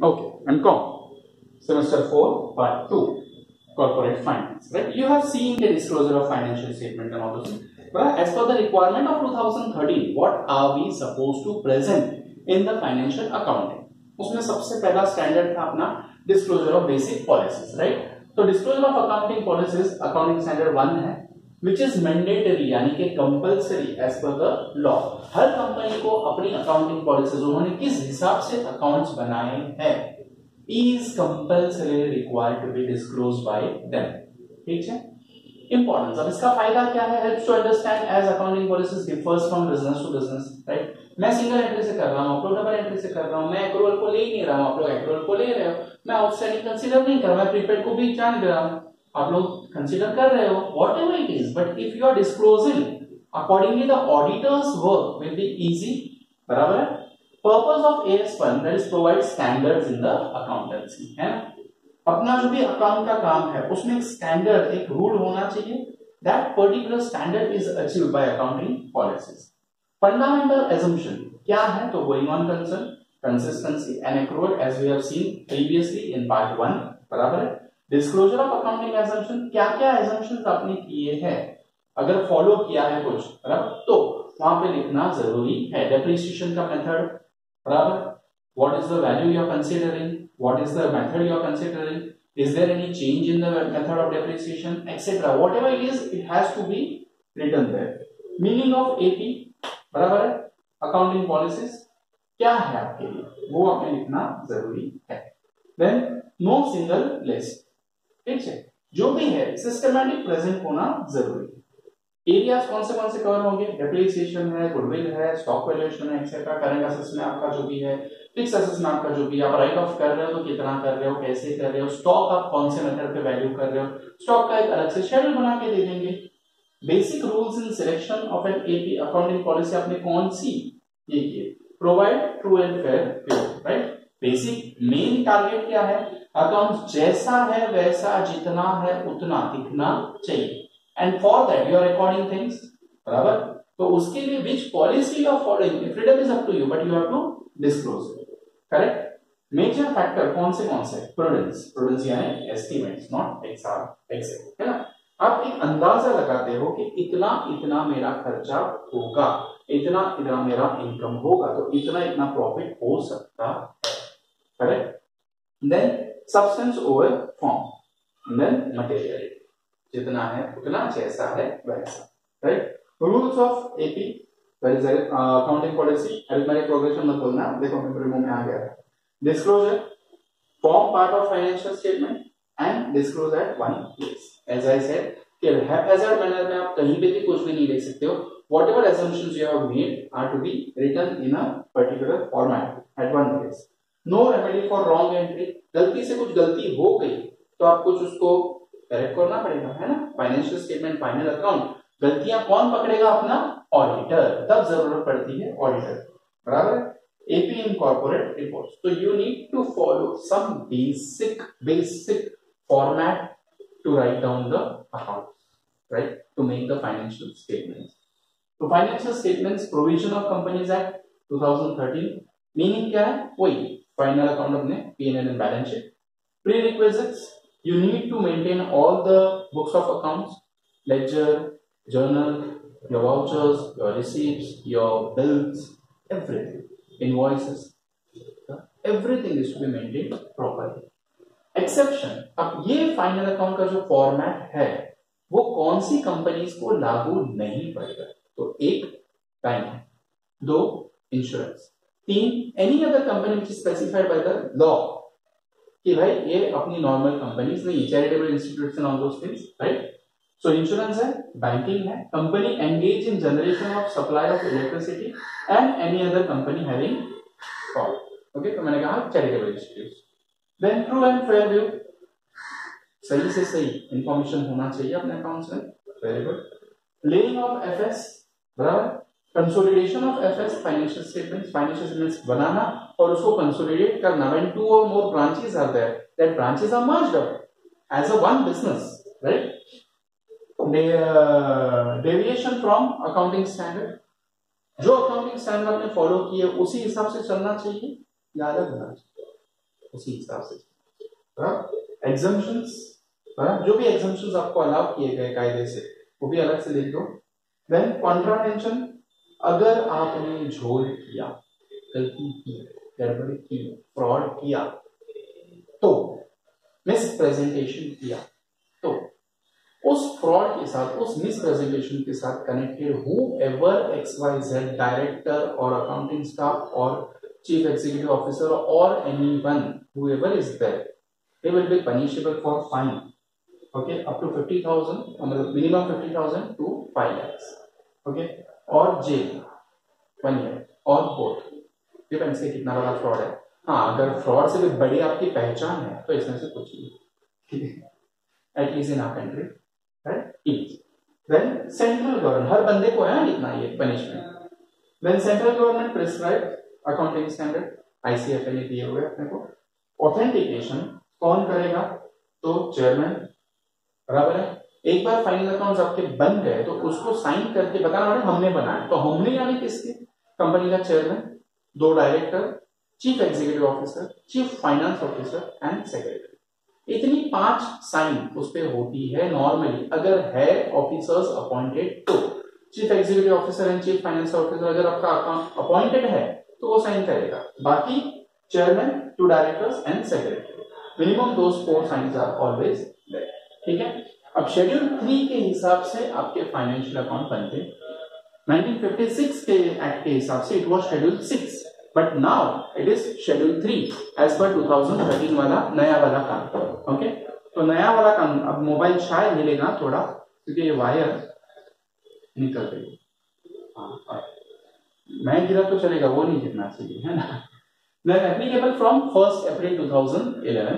Okay, MCOM, semester 4, part 2, corporate finance. Right? You have seen the disclosure of financial statement and all those things. But as per the requirement of 2013, what are we supposed to present in the financial accounting? उसमें सबसे पहला standard था अपना disclosure of basic policies, right? तो disclosure of accounting policies accounting standard 1 है, which is mandatory यानी कि compulsory as per the law. हर कंपनी को अपनी अकाउंटिंग पॉलिसीज उन्होंने किस हिसाब से अकाउंट्स बनाए हैं is compulsory required to be disclose by them. ठीक है, इंपॉर्टेंस। अब इसका फायदा क्या है? Helps to understand as accounting policies differs from business to business, right? मैं सिंगल एंट्री से कर रहा हूं, आप लोग डबल एंट्री से कर रहा हूं, मैं एक्रूअल को ले नहीं रहा हूं, आप लोग एक्रूअल को ले रहे हो, मैं आउटस्टैंडिंग कंसीडर नहीं कर रहा, मैं प्रीपेड को भी जान रहा हूं, आप लोग कंसीडर कर रहे हो, whatever it is. But if you are disclosing accordingly the auditors work will be easy, बराबर है? Purpose of AS1 that is provide standards in the accountancy, है ना? अपना जो भी अकाउंट का काम है उसमें एक स्टैंडर्ड, एक रूल होना चाहिए। That particular standard is achieved by accounting policies. Fundamental assumption क्या है? तो going on concern, consistency and accrual as we have seen previously in part 1, बराबर है? डिस्क्लोजर ऑफ अकाउंटिंग assumption, क्या क्या assumptions आपने किए हैं, अगर फॉलो किया है कुछ, बराबर, तो वहां पे लिखना जरूरी है। डेप्रिसिएशन का मेथड, बराबर, what is the value you are considering, what is the method you are considering, is there any change in the method of depreciation, etc. whatever it is, it has to be written there. Meaning of AP, बराबर है? Accounting policies क्या है आपके लिए, वो आपने लिखना जरूरी है। देन नो सिंगल लिस्ट, ठीक है, जो भी है सिस्टमैटिक प्रेजेंट होना जरूरी है। एरियाज कौन से कवर होंगे? डेप्रिसिएशन है, गुडविल है, स्टॉक वैल्यूएशन है, एक्सेट्रा। करंट असेट्स में आपका जो भी है, फिक्स असेट्स में आपका जो भी, आप राइट ऑफ कर रहे हो तो कितना कर रहे हो, कैसे कर रहे हो, स्टॉक आप कौन से मेथड पे वैल्यू कर रहे हो, स्टॉक का एक अलग से शेड्यूल बना के दे देंगे। Basic rules in selection of an AP accounting policy आपने कौन सी ये की? Provide true and fair pure, right? Basic main target क्या है? अकाउंट जैसा है वैसा, जितना है उतना दिखना चाहिए। And for that you are recording things, बराबर? तो उसके लिए which policy you are following, freedom is up to you, but you have to disclose, correct? Major factor कौन से? प्रूडेंस, प्रूडेंस यानी एस्टिमेट्स, नॉट एग्जैक्ट, है ना? आप एक अंदाजा लगाते हो कि इतना इतना मेरा खर्चा होगा, इतना इतना मेरा इनकम होगा, तो इतना इतना प्रॉफिट हो सकता है, correct? Then substance over form, then materiality, जितना है उतना, जैसा है वैसा, right? Rules of AP, where is accounting policy, arithmetic progression मत बोलना, देखो मेरे मुंह में आ गया है। Disclosure, form part of financial statement and disclose at one place. As I said कि हैप्पैजार्ड मैनर में आप कहीं पे भी कुछ भी नहीं लिख सकते हो। Whatever assumptions you have made are to be written in a particular format at one place. No remedy for wrong entry, गलती से कुछ गलती हो गई तो आप कुछ उसको करेक्ट करना पड़ेगा, है ना? फाइनेंशियल स्टेटमेंट, फाइनल अकाउंट, गलतियां कौन पकड़ेगा? अपना ऑडिटर, तब जरूरत पड़ती है ऑडिटर, बराबर? AP in corporate reports, so you need to follow some basic format to write down the accounts, right? To make the financial statements. So financial statements, provision of Companies Act 2013, meaning क्या है? वही final account अपने P&L and balance sheet. Prerequisites, you need to maintain all the books of accounts, ledger, journal, your vouchers, your receipts, your bills, everything, invoices, everything is to be maintained properly. Exception, अब ये final account का जो format है वो कौन सी companies को लागू नहीं पड़ेगा? तो एक बैंक, दो इंश्योरेंस, तीन any other company which is specified by the law, कि भाई ये अपनी नॉर्मल कंपनीज नहीं, charitable institutes and all those things, right? So insurance है, बैंकिंग है, company engage in generation of supply of electricity and any other company having power, okay? तो मैंने कहा charitable institutes. Then true and fair view, सही से सही information होना चाहिए अपने अकाउंट्स में, very good. Laying of FS, बराबर? Consolidation of FS, financial statements बनाना और उसको कंसोलिडेट करना। When two or more branches are there, that branches are merged up as a one business, right? Deviation from accounting standard, जो accounting standard आपने follow किए उसी हिसाब से चलना चाहिए या अलग होना चाहिए? उसी हिसाब से। एग्जम्पशंस, जो भी एग्जम्पशंस आपको अलाउ किए गए कायदे से वो भी अलग से लिख दो। देन कॉन्ट्रावेंशन, अगर आपने झोल किया, गलती की, गड़बड़ी की, फ्रॉड किया, तो मिसप्रेजेंटेशन किया, तो उस फ्रॉड के साथ, उस मिसप्रेजेंटेशन के साथ कनेक्टेड whoever XYZ डायरेक्टर और अकाउंटिंग स्टाफ और चीफ एग्जीक्यूटिव ऑफिसर और anyone whoever is there, they will be punishable for fine, okay, up to 50,000, मतलब minimum 50,000 to 5 lakhs, okay, और जेल 1 year और बोथ, डिपेंड्स से कितना बड़ा फ्रॉड है। हाँ, अगर फ्रॉड से भी बड़ी आपकी पहचान है तो इसमें से कुछ नहीं, ठीक है, at least in our country, right. Then central government, हर बंदे को है ना इतना ये punishment. Then central government prescribe accounting standard, ICFA ने दिए हुए अपने को। ऑथेंटिकेशन कौन करेगा? तो चेयरमैन, बराबर है। एक बार फाइनल अकाउंट्स आपके बन गए तो उसको साइन करके बताना पड़ेगा हमने बनाया, तो हमने यानी किसके? कंपनी का chairman, 2 director, chief executive officer, chief finance officer and secretary. इतनी 5 साइन उस पे होती है नॉर्मली, अगर है ऑफिसर्स अपॉइंटेड तो। Chief executive officer and chief finance officer अगर आपका अकाउंट अपॉइंटेड है तो वो साइन करेगा, बाकी chairman, 2 directors and secretary, minimum those 4 signs are always there, ठीक है। अब शेड्यूल 3 के हिसाब से आपके फाइनेंशियल अकाउंट बनते। 1956 के एक्ट के हिसाब से it was schedule 6, but now it is schedule 3 as per 2013 वाला नया वाला काम, ओके। तो नया वाला काम, अब मोबाइल शायद हिलेगा थोड़ा क्योंकि ये वायर निकल गई, हाँ, मैं गिरा तो चलेगा, वो नहीं गिरना चाहिए, है ना। Then applicable from 1st April 2011,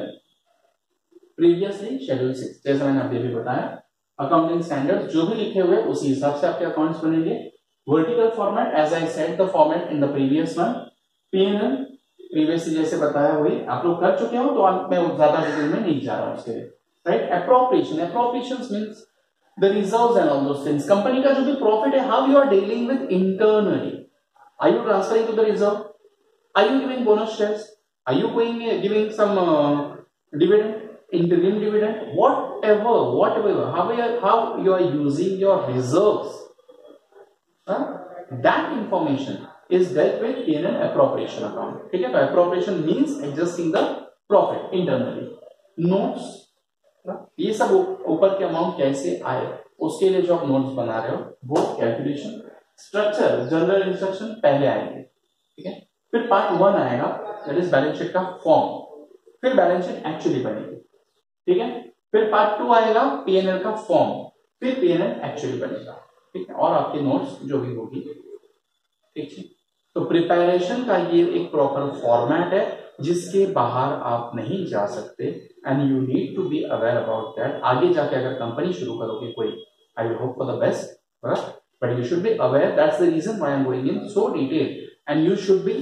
previously schedule 6, जैसा मैंने अभी भी बताया। अकाउंटिंग स्टैंडर्ड्स जो भी लिखे हुए उसी हिसाब से आपके अकाउंट्स बनेंगे। Vertical format, as I said the format in the previous one. PNL previously जैसे बताया वही आप लोग कर चुके हो, तो मैं ज्यादा डिटेल में नहीं जा रहा हूं उसके लिए, right. Appropriation, appropriations means the reserves and all those things. Company का जो भी प्रॉफिट है, how you are dealing with internally, are you transferring to the reserve, are you giving bonus shares, are you giving some dividend, interim dividend, whatever, how you are using your reserves, that information is dealt with in an appropriation account, ठीक है। तो appropriation means adjusting the profit internally. Notes, ये सब ऊपर के amount कैसे आए उसके लिए जो आप नोट्स बना रहे हो वो कैलकुलेशन। स्ट्रक्चर, जनरल इंस्ट्रक्शन पहले आएंगे, ठीक है। फिर पार्ट 1 आएगा, दैट इज बैलेंस शीट का फॉर्म, फिर बैलेंस शीट एक्चुअली बनेगी, ठीक है। फिर पार्ट 2 आएगा पीएनएल का फॉर्म, फिर पीएनएल एक्चुअली बनेगा, ठीक है, और आपकी नोट्स जो भी होगी, ठीक है। तो प्रिपरेशन का ये एक प्रॉपर फॉर्मेट है जिसके बाहर आप नहीं जा सकते, and you need to be aware about that. आगे जाके अगर कंपनी शुरू करोगे कोई, I will hope for the best, but you should be aware, that's the reason why I am going in so detail, and you should be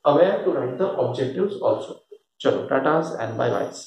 aware to write the objectives also. Chalo, tatas and bye byes.